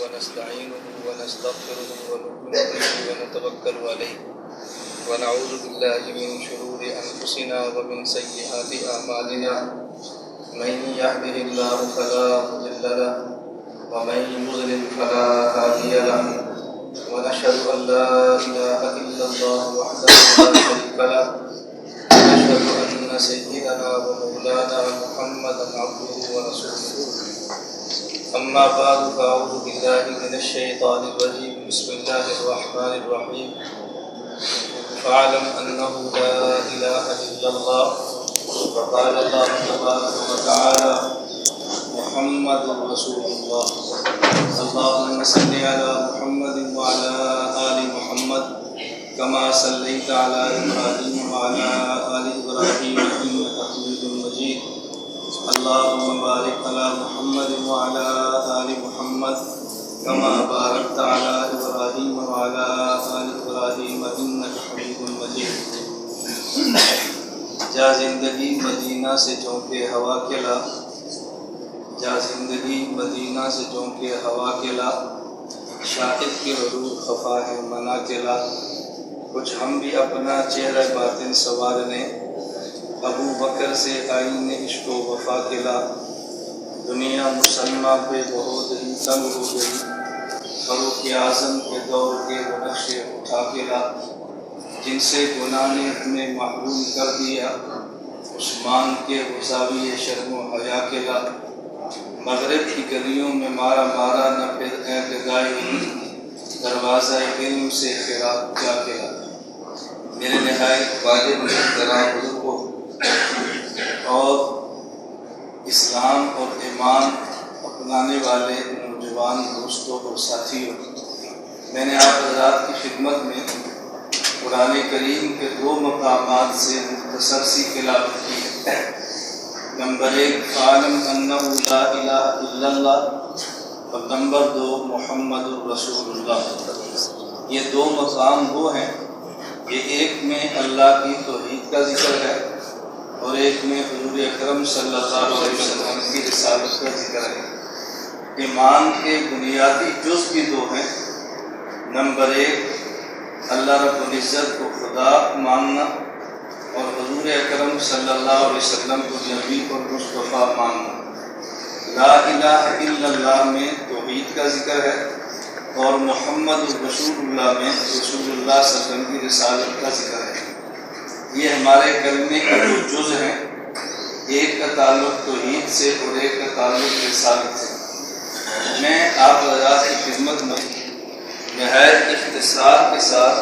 ونستعينه ونستغفره ونؤمن به ونتوكل عليه ونعوذ بالله من شرور أنفسنا ومن سيئات أعمالنا من يهده الله فلا مضل له ومن يضلل فلا هادي له ونشهد أن لا إله إلا الله وحده لا شريك له ونشهد أن سيدنا ومولانا محمدا عبده ورسوله أما بعد فأعوذ بالله من الشيطان الرجيم بسم الله الرحمن الرحيم فاعلم أنه لا إله إلا الله وقال الله تبارك وتعالى محمد رسول الله اللهم صل على محمد وعلى آل محمد كما صليت على إبراهيم وعلى آل إبراهيم إنك حميد مجيد اللهم بارك على محمد وعلى آل محمد كما باركت على إبراهيم وعلى آل إبراهيم إنك حميد مجيد جا زندگی مدینہ سے چونکے ہوا کے لا جا زندگی مدینہ سے چونکے ہوا کے لا شاہد کے حضور خفا ہے منا کے لا کچھ ہم بھی اپنا چہرہ باطن سنوارنے ابو بکر سے آئین عشق و وفا کے لا دنیا مسلمہ پہ بہت ہی تنگ ہو گئی فاروق اعظم کے دور کے وہ نقشے اٹھا کے لا جن سے گناہ نے ہمیں محروم کر دیا عثمان کے غزاوی شرم و حیا کے لا مغرب کی گلیوں میں مارا مارا نہ پھر اے گائے دروازہ علم سے خیرات کیا کے لا میرے نہایت واجب محترام بزرگوں اور اسلام اور ایمان اپنانے والے نوجوان دوستوں اور ساتھیوں، میں نے آپ حضرات کی خدمت میں قرآن کریم کے دو مقامات سے مختصر سی تلاوت کی ہے۔ نمبر 1 فاعلم انہ لا الہ الا اللہ اور نمبر 2 محمد الرسول اللہ۔ یہ دو مقام وہ ہیں کہ ایک میں اللہ کی توحید کا ذکر ہے اور ایک میں حضور اکرم صلی اللہ علیہ وسلم کی رسالت کا ذکر ہے۔ ایمان کے بنیادی جز بھی دو ہیں۔ نمبر 1 اللہ رب العزت کو خدا ماننا اور حضور اکرم صلی اللہ علیہ وسلم کو نبی اور مصطفیٰ ماننا۔ لا الہ الا اللہ میں توحید کا ذکر ہے اور محمد رسول اللہ میں رسول اللہ صلی اللہ علیہ وسلم کی رسالت کا ذکر ہے۔ یہ ہمارے کلمے کے دو جز ہیں، ایک کا تعلق توحید سے اور ایک کا تعلق رسالت سے۔ میں آپ حضرات کی خدمت میں نہایت اختصار کے ساتھ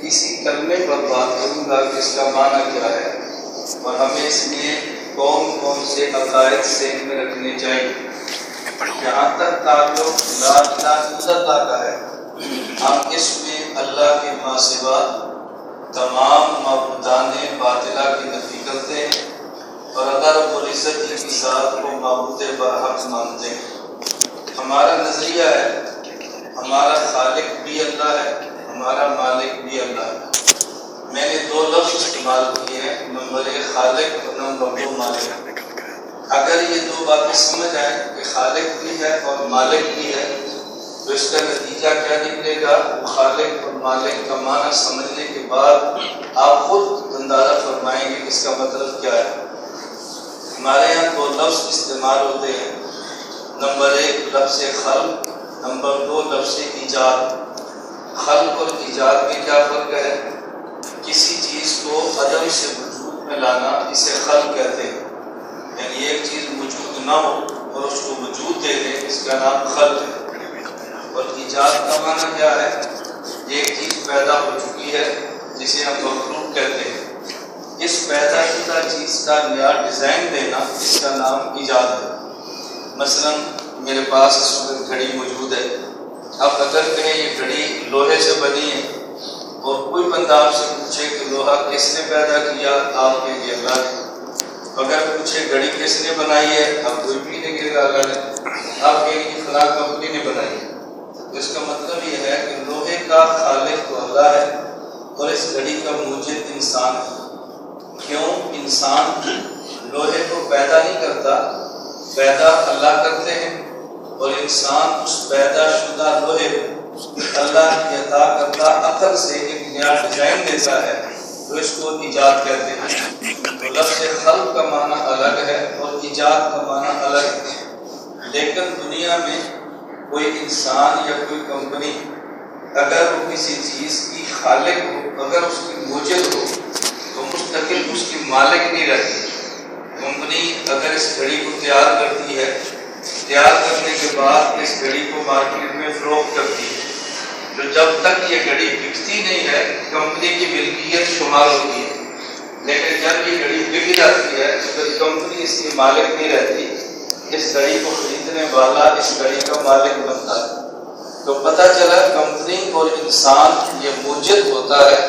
اسی کلمے پر بات کروں گا کہ اس کا معنی کیا ہے اور ہمیں اس میں کون کون سے عقائد ذہن میں رکھنے چاہیے۔ جہاں تک تعلق لا الہ الا اللہ کا ہے، ہم اس میں اللہ کے ماں سوا تمام معبودان باطلہ کی نفی کرتے ہیں اور اللہ رب العزت کی ذات کو معبود برحق مانتے ہیں۔ ہمارا نظریہ ہے ہمارا خالق بھی اللہ ہے، ہمارا مالک بھی اللہ ہے۔ میں نے دو لفظ استعمال کیے ہیں، نمبر 1 خالق اور نمبر 2 مالک۔ اگر یہ دو باتیں سمجھ آئیں کہ خالق بھی ہے اور مالک بھی ہے تو اس کا نتیجہ کیا نکلے گا؟ خالق اور مالک کا معنی سمجھنے کے بعد آپ خود اندازہ فرمائیں گے کہ اس کا مطلب کیا ہے۔ ہمارے یہاں دو لفظ استعمال ہوتے ہیں، نمبر 1 لفظ خلق، نمبر 2 لفظ ایجاد۔ خلق اور ایجاد میں کیا فرق ہے؟ کسی چیز کو عدم سے وجود میں لانا اسے خلق کہتے ہیں، یعنی ایک چیز وجود نہ ہو اور اس کو وجود دے دیں، اس کا نام خلق ہے۔ اور ایجاد کا معنی کیا ہے؟ ایک چیز پیدا ہو چکی ہے جسے ہم مخلوق کہتے ہیں، اس پیدا شدہ چیز کا نیا ڈیزائن دینا اس کا نام ایجاد ہے۔ مثلا میرے پاس اس وقت گھڑی موجود ہے، اب اگر کہیں یہ گھڑی لوہے سے بنی ہے اور کوئی بندہ آپ سے پوچھے کہ لوہا کس نے پیدا کیا، آپ کہیں گے اللہ نے۔ اگر پوچھے گھڑی کس نے بنائی ہے، آپ کوئی بھی نہیں کہے گا اللہ نے، آپ کہیں گے فلاں کمپنی نے بنائی ہے۔ تو اس کا مطلب یہ ہے کہ لوہے کا خالق تو اللہ ہے اور اس گھڑی کا موجد انسان ہے۔ کیوں؟ انسان لوہے کو پیدا نہیں کرتا، پیدا اللہ کرتے ہیں اور انسان اس پیدا شدہ لوہے کو اللہ کی عطا کردہ عقل سے ایک نیا ڈیزائن دیتا ہے تو اس کو ایجاد کہتے ہیں۔ تو لفظ خلق کا معنی الگ ہے اور ایجاد کا معنی الگ ہے، لیکن دنیا میں کوئی انسان یا کوئی کمپنی اگر وہ کسی چیز کی خالق ہو، اگر اس کی موجد ہو تو مستقل اس کی مالک نہیں رہتی۔ کمپنی اگر اس گھڑی کو تیار کرتی ہے، تیار کرنے کے بعد اس گھڑی کو مارکیٹ میں فروخت کرتی ہے، تو جب تک یہ گھڑی بکتی نہیں ہے کمپنی کی ملکیت شمار ہوتی ہے، لیکن جب یہ گھڑی بک جاتی ہے تو پھر کمپنی اس کی مالک نہیں رہتی، اس گھڑی کو خریدنے والا اس گھڑی کا مالک بنتا ہے۔ تو پتہ چلا کمپنی اور انسان یہ موجد ہوتا ہے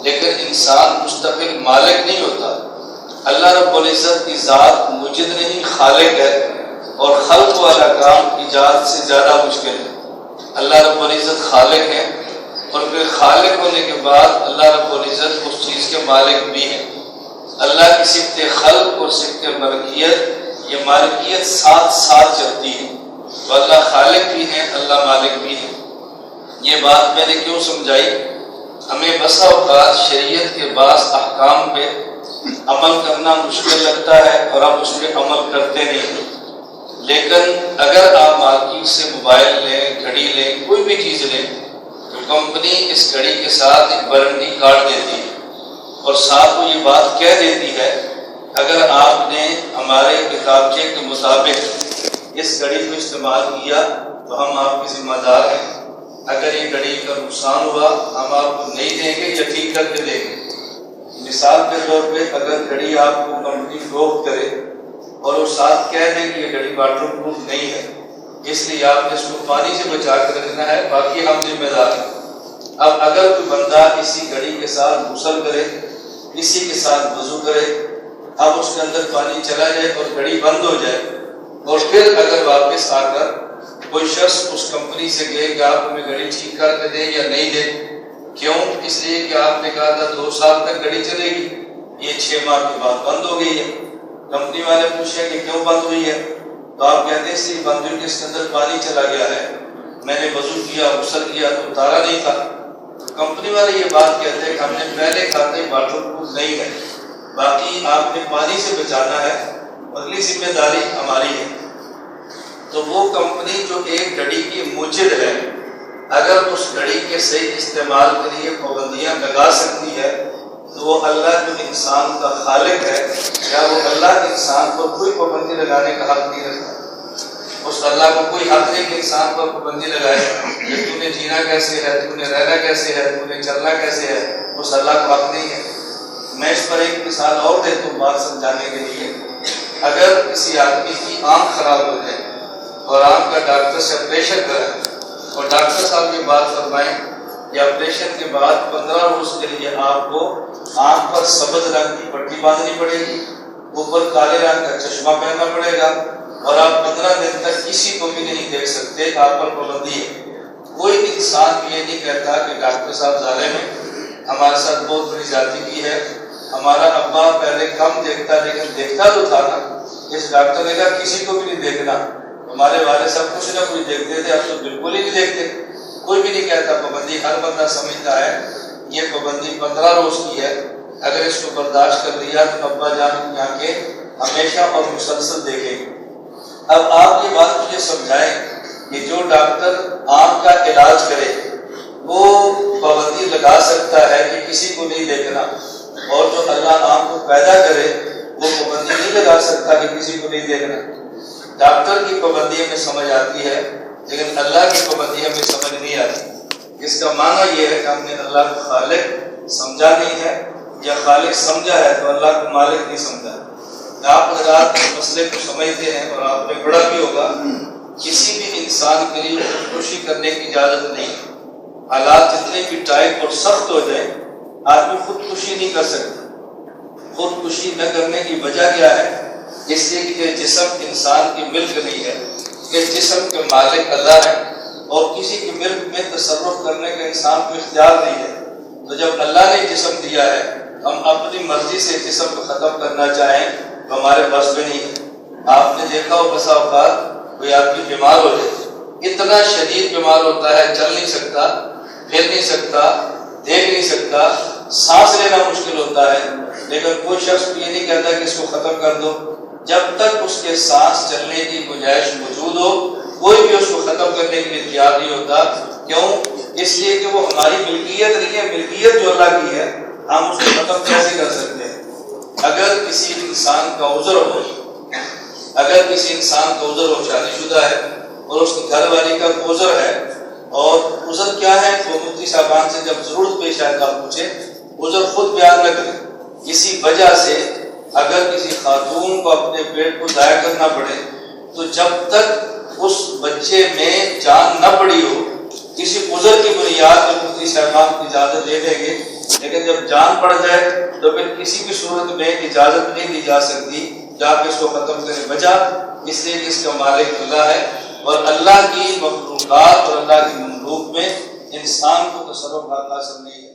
لیکن انسان مستقل مالک نہیں ہوتا۔ اللہ رب العزت کی ذات موجد نہیں خالق ہے، اور خلق والا کام ایجاد سے زیادہ مشکل ہے۔ اللہ رب العزت خالق ہے، اور پھر خالق ہونے کے بعد اللہ رب العزت اس چیز کے مالک بھی ہیں۔ اللہ کی صفت خلق اور صفت ملکیت، یہ مالکیت ساتھ ساتھ چلتی ہے، تو اللہ خالق بھی ہیں، اللہ مالک بھی ہیں۔ یہ بات میں نے کیوں سمجھائی؟ ہمیں بسا اوقات شریعت کے بعض احکام پہ عمل کرنا مشکل لگتا ہے اور ہم اس پہ عمل کرتے نہیں، لیکن اگر آپ مارکیٹ سے موبائل لیں، گھڑی لیں، کوئی بھی چیز لیں، تو کمپنی اس گھڑی کے ساتھ ایک وارنٹی کارڈ دیتی ہے اور ساتھ وہ یہ بات کہہ دیتی ہے اگر آپ نے ہمارے کتابچے کے مطابق اس گھڑی کو استعمال کیا تو ہم آپ کے ذمہ دار ہیں، اگر یہ گھڑی کا نقصان ہوا ہم آپ کو نہیں دیں گے یا ٹھیک کر کے دیں گے۔ مثال کے طور پہ اگر گھڑی آپ کو کمپنی فروخت کرے اور وہ ساتھ کہہ دیں کہ یہ گھڑی واٹر پروف نہیں ہے، اس لیے آپ نے اس کو پانی سے بچا کے رکھنا ہے، باقی ہم ذمہ دار ہیں۔ اب اگر کوئی بندہ اسی گھڑی کے ساتھ غسل کرے، اسی کے ساتھ وضو کرے، اب اس کے اندر پانی چلا جائے اور گھڑی بند ہو جائے، اور پھر اگر واپس آ کر کوئی شخص اس کمپنی سے کہے کہ آپ ہمیں گھڑی ٹھیک کر کے دیں یا نہیں دیں، کیوں؟ اس لیے کہ آپ نے کہا تھا 2 سال تک گھڑی چلے گی، یہ 6 ماہ کے بعد بند ہو گئی ہے۔ کمپنی والے پوچھیں کہ کیوں بند ہوئی ہے، تو آپ کہتے ہیں اس لیے بند ہوئی کہ اس کے اندر پانی چلا گیا ہے، میں نے وضو کیا، غسل کیا تو اتارا نہیں تھا۔ کمپنی والے یہ بات کہتے ہیں کہ ہم نے پہلے کہا تھا واٹر پروف نہیں ہے، باقی آپ نے پانی سے بچانا ہے، اگلی ذمہ داری ہماری ہے۔ تو وہ کمپنی جو ایک گھڑی کی موجد ہے، اگر اس گھڑی کے صحیح استعمال کے لیے پابندیاں لگا سکتی ہے تو وہ اللہ جو انسان کا خالق ہے، کیا وہ اللہ انسان پر کوئی پابندی لگانے کا حق نہیں رکھتا؟ اس اللہ کو کوئی حق نہیں کہ انسان پر پابندی لگائے کہ تو نے جینا کیسے ہے، تو نے رہنا کیسے ہے، تو نے چلنا کیسے ہے، اس اللہ کو حق نہیں ہے۔ میں اس پر ایک مثال اور دیتا ہوں بات سمجھانے کے لیے۔ اگر کسی آدمی کی آنکھ خراب ہو جائے اور آنکھ کا ڈاکٹر سے آپریشن کرے اور ڈاکٹر صاحب یہ بات فرمائیں کہ آپریشن کے بعد 15 روز کے لیے آپ کو آنکھ پر سبز رنگ کی پٹی باندھنی پڑے گی، اوپر کالے رنگ کا چشمہ پہننا پڑے گا، اور آپ 15 دن تک کسی کو بھی نہیں دیکھ سکتے، آپ پر پابندی ہے۔ کوئی انسان یہ نہیں کہتا کہ ڈاکٹر صاحب ظالم ہیں، ہمارے ساتھ بہت بڑی زیادتی کی ہے، ہمارا ابا پہلے کم دیکھتا لیکن دیکھتا تو تھا نا۔ اس ڈاکٹر نے کہا کسی کو بھی نہیں دیکھنا، ہمارے والد صاحب کچھ نہ کچھ دیکھتے تھے، اب تو بالکل ہی نہیں دیکھتے۔ کوئی بھی نہیں کہتا پابندی، ہر بندہ سمجھتا ہے یہ پابندی 15 روز کی ہے، اگر اس کو برداشت کر لیا تو ابا جان کی آنکھیں ہمیشہ اور مسلسل دیکھیں گے۔ اب آپ یہ بات مجھے سمجھائیں کہ جو ڈاکٹر آنکھ کا علاج کرے وہ پابندی لگا سکتا ہے کہ کسی کو نہیں دیکھنا، اور جو اللہ آنکھ کو پیدا کرے وہ پابندی نہیں لگا سکتا کہ کسی کو نہیں دیکھنا۔ ڈاکٹر کی پابندی ہمیں سمجھ آتی ہے لیکن اللہ کی پابندی ہمیں سمجھ نہیں آتی۔ اس کا معنی یہ ہے کہ ہم نے اللہ کو خالق سمجھا نہیں ہے، یا خالق سمجھا ہے تو اللہ کو مالک نہیں سمجھا۔ آپ حضرات اس مسئلے کو سمجھتے ہیں اور آپ نے پڑھا بھی ہوگا، کسی بھی انسان کے لیے خودکشی کرنے کی اجازت نہیں۔ حالات جتنے بھی ٹائٹ اور سخت ہو جائیں آدمی خودکشی نہیں کر سکتا۔ خودکشی نہ کرنے کی وجہ کیا ہے؟ اس لیے کہ جسم انسان کی ملک نہیں ہے، کہ جسم کے مالک اللہ ہے، اور کسی کی ملک میں تصرف کرنے کا انسان کو اختیار نہیں ہے۔ تو جب اللہ نے جسم دیا ہے ہم اپنی مرضی سے جسم کو ختم کرنا چاہیں تو ہمارے بس میں نہیں ہے۔ آپ نے دیکھا ہو بسا اوقات کوئی آدمی بیمار ہو جائے، اتنا شدید بیمار ہوتا ہے، چل نہیں سکتا، پھر نہیں سکتا، دیکھ نہیں سکتا، سانس لینا مشکل ہوتا ہے، لیکن کوئی شخص یہ نہیں کہتا کہ اس کو ختم کر دو، جب تک اس کے سانس چلنے کی گنجائش موجود ہو کوئی بھی اس کو ختم کرنے کے لیے تیار نہیں ہوتا۔ کیوں؟ اس لیے کہ وہ ہماری ملکیت نہیں ہے، ملکیت جو اللہ کی ہے، ہم اس کو ختم کیسے کر سکتے ہیں؟ اگر کسی انسان کا عذر ہو، شادی شدہ ہے اور اس کی گھر والی کا عذر ہے، اور عذر کیا ہے تو مفتی صاحبان سے جب ضرورت پیش آئے تو پوچھے، عذر خود بیان نہ کرے۔ اسی وجہ سے اگر کسی خاتون کو اپنے پیٹ کو ضائع کرنا پڑے تو جب تک اس بچے میں جان نہ پڑی ہو، کسی عذر کی بنیاد پر مفتی صاحبان کی اجازت دے دیں گے، لیکن جب جان پڑ جائے تو پھر کسی بھی صورت میں اجازت نہیں دی جا سکتی جا کے اس کو ختم کرے۔ وجہ اس لیے کہ اس کا مالک اللہ ہے، اور اللہ کی مخلوقات اور اللہ کی مملوک میں انسان کو تصرف حاصل نہیں ہے۔